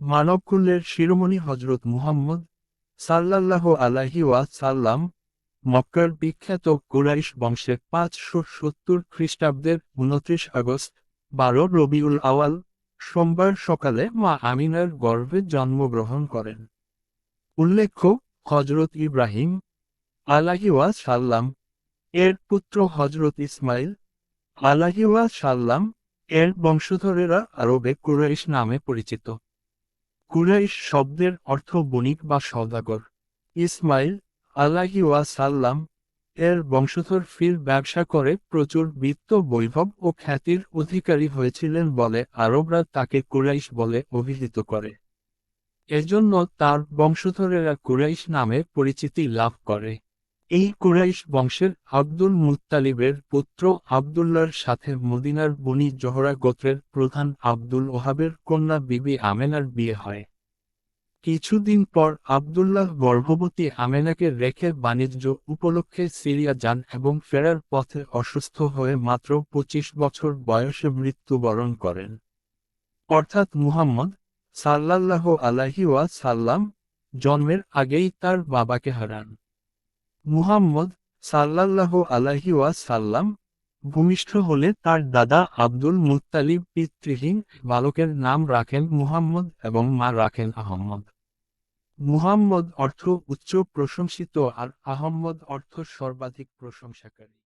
মানবকুলের শিরোমণি হজরত মুহাম্মদ সাল্লাল্লাহু আলাইহি ওয়াসাল্লাম মক্কার বিখ্যাত কুরাইশ বংশের 570 খ্রিস্টাব্দের 29 আগস্ট 12 রবিউল আওয়াল সোমবার সকালে মা আমিনার গর্ভে জন্মগ্রহণ করেন। উল্লেখ্য, হজরত ইব্রাহিম আলাইহি ওয়াসাল্লাম এর পুত্র হজরত ইসমাইল আলাইহি ওয়াসাল্লাম এর বংশধরেরা আরবে কুরাইশ নামে পরিচিত। কুরাইশ শব্দের অর্থ বণিক বা সওদাগর। ইসমাইল আলাইহি ওয়াসাল্লাম এর বংশধর ফির ব্যবসা করে প্রচুর বিত্ত বৈভব ও খ্যাতির অধিকারী হয়েছিলেন বলে আরবরা তাকে কুরাইশ বলে অভিহিত করে। এজন্য তার বংশধরেরা কুরাইশ নামে পরিচিতি লাভ করে। এই কুরাইশ বংশের আব্দুল মুত্তালিবের পুত্র আবদুল্লাহর সাথে মদিনার বনি জোহরা গোত্রের প্রধান আব্দুল ওহাবের কন্যা বিবি আমেনার বিয়ে হয়। কিছুদিন পর আবদুল্লাহ গর্ভবতী আমেনাকে রেখে বাণিজ্য উপলক্ষে সিরিয়া যান এবং ফেরার পথে অসুস্থ হয়ে মাত্র 25 বছর বয়সে মৃত্যুবরণ করেন। অর্থাৎ মুহাম্মদ সাল্লাল্লাহু আলাইহি ওয়াসাল্লাম জন্মের আগেই তার বাবাকে হারান। মুহাম্মদ সাল্লাল্লাহু আলাইহি ওয়াসাল্লাম ভূমিষ্ঠ হলে তার দাদা আব্দুল মুত্তালিব পিতৃহীন বালকের নাম রাখেন মুহাম্মদ এবং মা রাখেন আহম্মদ। মুহাম্মদ অর্থ উচ্চ প্রশংসিত আর আহম্মদ অর্থ সর্বাধিক প্রশংসাকারী।